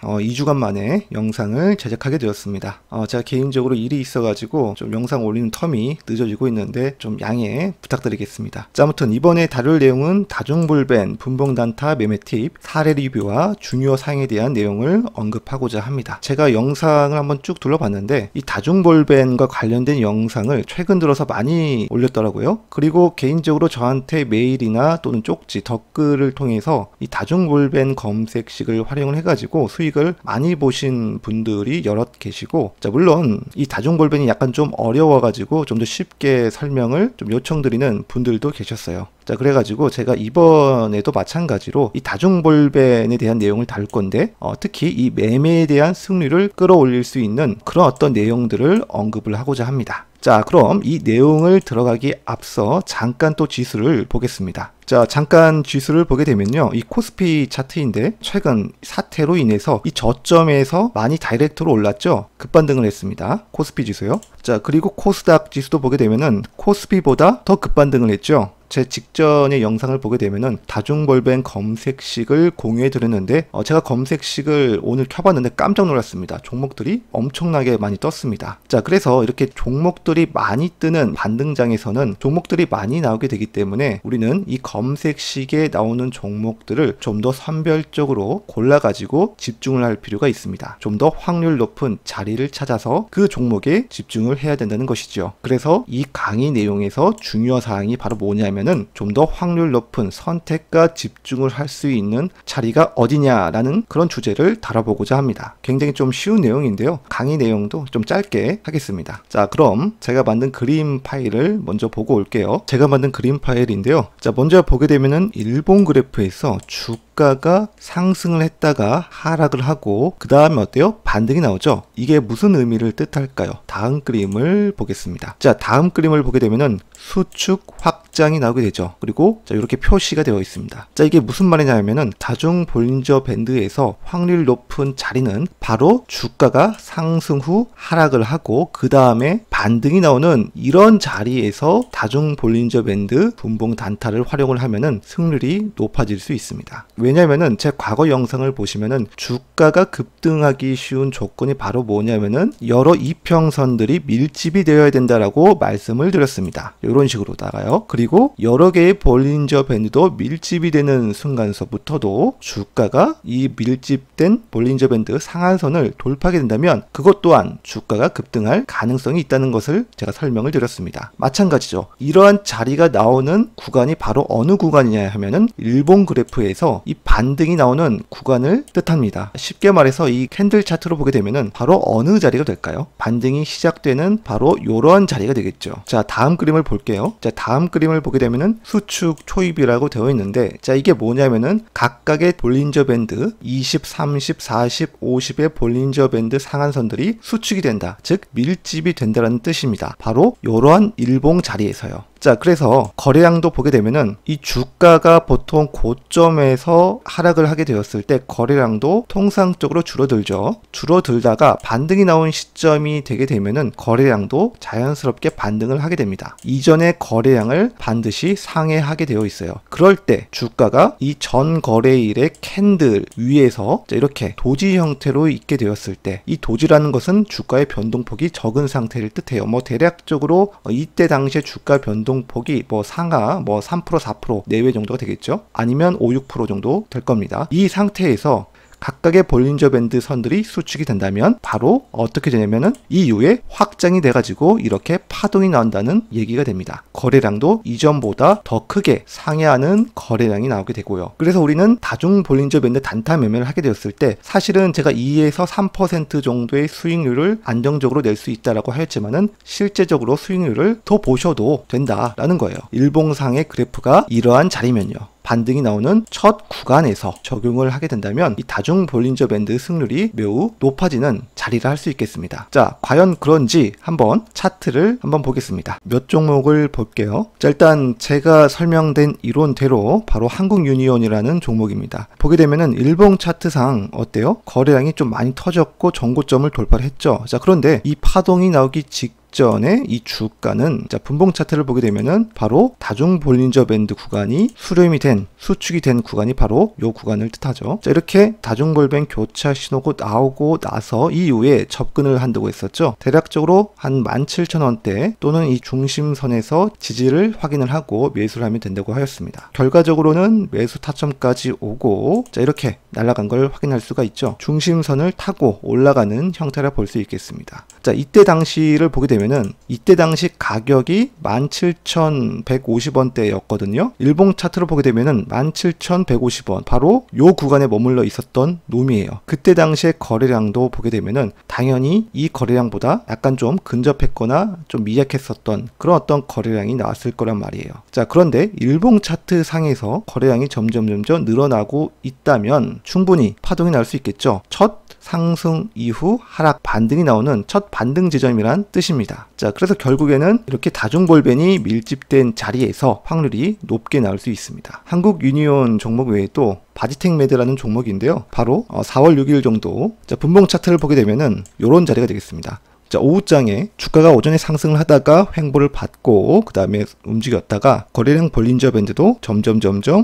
2주간 만에 영상을 제작하게 되었습니다. 제가 개인적으로 일이 있어가지고 좀 영상 올리는 텀이 늦어지고 있는데 좀 양해 부탁드리겠습니다. 자, 아무튼 이번에 다룰 내용은 다중볼벤, 분봉단타 매매 팁, 사례 리뷰와 중요 사항에 대한 내용을 언급하고자 합니다. 제가 영상을 한번 쭉 둘러봤는데 이 다중볼벤과 관련된 영상을 최근 들어서 많이 올렸더라고요. 그리고 개인적으로 저한테 메일이나 또는 쪽지, 댓글을 통해서 이 다중볼벤 검색식을 활용을 해가지고 수익을 많이 보신 분들이 여럿 계시고, 자, 물론 이 다중볼벤이 약간 좀 어려워가지고 좀 더 쉽게 설명을 좀 요청드리는 분들도 계셨어요. 자, 그래가지고 제가 이번에도 마찬가지로 이 다중볼벤에 대한 내용을 다룰 건데, 특히 이 매매에 대한 승률을 끌어올릴 수 있는 그런 어떤 내용들을 언급을 하고자 합니다. 자, 그럼 이 내용을 들어가기 앞서 잠깐 또 지수를 보겠습니다. 자, 잠깐 지수를 보게 되면요, 이 코스피 차트인데 최근 사태로 인해서 이 저점에서 많이 다이렉트로 올랐죠. 급반등을 했습니다. 코스피 지수요. 자, 그리고 코스닥 지수도 보게 되면은 코스피보다 더 급반등을 했죠. 제 직전의 영상을 보게 되면은 다중볼벤 검색식을 공유해 드렸는데, 제가 검색식을 오늘 켜봤는데 깜짝 놀랐습니다. 종목들이 엄청나게 많이 떴습니다. 자, 그래서 이렇게 종목들이 많이 뜨는 반등장에서는 종목들이 많이 나오게 되기 때문에 우리는 이 검색식에 나오는 종목들을 좀 더 선별적으로 골라가지고 집중을 할 필요가 있습니다. 좀 더 확률 높은 자리를 찾아서 그 종목에 집중을 해야 된다는 것이죠. 그래서 이 강의 내용에서 중요 사항이 바로 뭐냐면 좀 더 확률 높은 선택과 집중을 할 수 있는 자리가 어디냐라는 그런 주제를 다뤄보고자 합니다. 굉장히 좀 쉬운 내용인데요. 강의 내용도 좀 짧게 하겠습니다. 자, 그럼 제가 만든 그림 파일을 먼저 보고 올게요. 제가 만든 그림 파일인데요. 자, 먼저 보게 되면은 일본 그래프에서 주가가 상승을 했다가 하락을 하고 그 다음에 어때요? 반등이 나오죠. 이게 무슨 의미를 뜻할까요? 다음 그림을 보겠습니다. 자, 다음 그림을 보게 되면은 수축 확장이 나오게 되죠. 그리고 자, 이렇게 표시가 되어 있습니다. 자, 이게 무슨 말이냐면은 다중 볼린저 밴드에서 확률 높은 자리는 바로 주가가 상승 후 하락을 하고 그 다음에 반등이 나오는 이런 자리에서 다중 볼린저 밴드 분봉 단타를 활용을 하면은 승률이 높아질 수 있습니다. 왜냐면은 제 과거 영상을 보시면은 주가가 급등하기 쉬운 조건이 바로 뭐냐면은 여러 이평선들이 밀집이 되어야 된다라고 말씀을 드렸습니다. 이런 식으로 나가요. 그리고 여러 개의 볼린저 밴드도 밀집이 되는 순간서부터도 주가가 이 밀집된 볼린저 밴드 상한선을 돌파하게 된다면 그것 또한 주가가 급등할 가능성이 있다는 것을 제가 설명을 드렸습니다. 마찬가지죠. 이러한 자리가 나오는 구간이 바로 어느 구간이냐 하면은 일본 그래프에서 이 반등이 나오는 구간을 뜻합니다. 쉽게 말해서 이 캔들 차트로 보게 되면은 바로 어느 자리가 될까요? 반등이 시작되는 바로 이러한 자리가 되겠죠. 자, 다음 그림을 볼게요. 자, 다음 그림을 보게 되면은 수축 초입이라고 되어 있는데, 자, 이게 뭐냐면은 각각의 볼린저 밴드 20, 30, 40, 50의 볼린저 밴드 상한선들이 수축이 된다. 즉 밀집이 된다는 뜻입니다. 바로 이러한 일봉 자리에서요. 자, 그래서 거래량도 보게 되면은 이 주가가 보통 고점에서 하락을 하게 되었을 때 거래량도 통상적으로 줄어들죠. 줄어들다가 반등이 나온 시점이 되게 되면은 거래량도 자연스럽게 반등을 하게 됩니다. 이전의 거래량을 반드시 상회하게 되어 있어요. 그럴 때 주가가 이 전 거래일의 캔들 위에서 이렇게 도지 형태로 있게 되었을 때, 이 도지라는 것은 주가의 변동폭이 적은 상태를 뜻해요. 대략적으로 이때 당시에 주가 변동폭이 상하 3%, 4% 내외 정도가 되겠죠. 아니면 5, 6% 정도 될 겁니다. 이 상태에서 각각의 볼린저 밴드 선들이 수축이 된다면 바로 어떻게 되냐면은 이후에 확장이 돼가지고 이렇게 파동이 나온다는 얘기가 됩니다. 거래량도 이전보다 더 크게 상회하는 거래량이 나오게 되고요. 그래서 우리는 다중 볼린저 밴드 단타 매매를 하게 되었을 때 사실은 제가 2에서 3% 정도의 수익률을 안정적으로 낼 수 있다라고 하였지만은 실제적으로 수익률을 더 보셔도 된다라는 거예요. 일봉상의 그래프가 이러한 자리면요, 반등이 나오는 첫 구간에서 적용을 하게 된다면 이 다중 볼린저 밴드 승률이 매우 높아지는 자리를 할 수 있겠습니다. 자, 과연 그런지 한번 차트를 한번 보겠습니다. 몇 종목을 볼게요. 자, 일단 제가 설명된 이론대로 바로 한국유니온이라는 종목입니다. 보게 되면은 일봉 차트상 어때요? 거래량이 좀 많이 터졌고 전고점을 돌파를 했죠. 자, 그런데 이 파동이 나오기 직전에 이 주가는 자, 분봉 차트를 보게 되면은 바로 다중 볼린저 밴드 구간이 수렴이 된 수축이 된 구간이 바로 요 구간을 뜻하죠. 자, 이렇게 다중 볼뱅 교차 신호가 나오고 나서 이후에 접근을 한다고 했었죠. 대략적으로 한 17,000원대 또는 이 중심선에서 지지를 확인을 하고 매수를 하면 된다고 하였습니다. 결과적으로는 매수 타점까지 오고 자, 이렇게 날아간 걸 확인할 수가 있죠. 중심선을 타고 올라가는 형태라 볼 수 있겠습니다. 자, 이때 당시를 보게 되면은 이때 당시 가격이 17,150원대였거든요. 일봉 차트로 보게 되면은 17,150원 바로 요 구간에 머물러 있었던 놈이에요. 그때 당시의 거래량도 보게 되면은 당연히 이 거래량보다 약간 좀 근접했거나 좀 미약했었던 그런 어떤 거래량이 나왔을 거란 말이에요. 자, 그런데 일봉 차트 상에서 거래량이 점점 늘어나고 있다면 충분히 파동이 날 수 있겠죠. 첫 상승 이후 하락 반등이 나오는 첫 반등 지점이란 뜻입니다. 자, 그래서 결국에는 이렇게 다중볼벤이 밀집된 자리에서 확률이 높게 나올 수 있습니다. 한국 유니온 종목 외에도 바지텍 매드라는 종목인데요. 바로 4월 6일 정도 자, 분봉 차트를 보게 되면은 이런 자리가 되겠습니다. 자, 오후장에 주가가 오전에 상승을 하다가 횡보를 받고 그 다음에 움직였다가 거래량 볼린저 밴드도 점점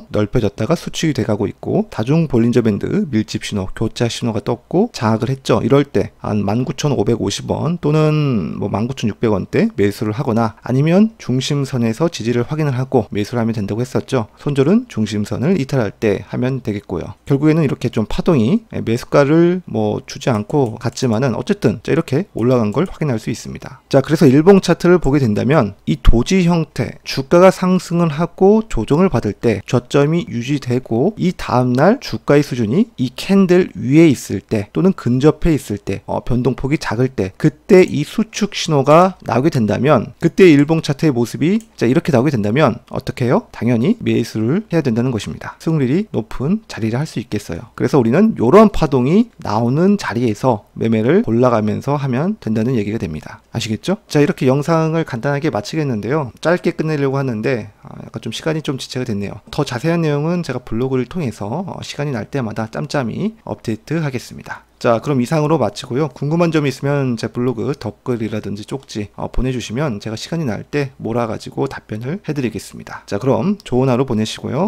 넓혀졌다가 수축이 돼가고 있고 다중 볼린저 밴드 밀집 신호, 교차 신호가 떴고 장악을 했죠. 이럴 때 한 19,550원 또는 뭐 19,600원대 매수를 하거나 아니면 중심선에서 지지를 확인을 하고 매수를 하면 된다고 했었죠. 손절은 중심선을 이탈할 때 하면 되겠고요. 결국에는 이렇게 좀 파동이 매수가를 뭐 주지 않고 갔지만은 어쨌든 자, 이렇게 올라간 걸 확인할 수 있습니다. 자, 그래서 일봉 차트를 보게 된다면 이 도지 형태 주가가 상승을 하고 조정을 받을 때 저점이 유지되고 이 다음날 주가의 수준이 이 캔들 위에 있을 때 또는 근접해 있을 때 변동폭이 작을 때 그때 이 수축 신호가 나오게 된다면 그때 일봉 차트의 모습이 자, 이렇게 나오게 된다면 어떻게 해요? 당연히 매수를 해야 된다는 것입니다. 승률이 높은 자리를 할 수 있겠어요. 그래서 우리는 이런 파동이 나오는 자리에서 매매를 골라가면서 하면 된다는 얘기가 됩니다. 아시겠죠? 자, 이렇게 영상을 간단하게 마치겠는데요. 짧게 끝내려고 하는데 약간 좀 시간이 좀 지체가 됐네요. 더 자세한 내용은 제가 블로그를 통해서 시간이 날 때마다 짬짬이 업데이트 하겠습니다. 자, 그럼 이상으로 마치고요. 궁금한 점이 있으면 제 블로그 댓글이라든지 쪽지 보내주시면 제가 시간이 날 때 몰아가지고 답변을 해드리겠습니다. 자, 그럼 좋은 하루 보내시고요.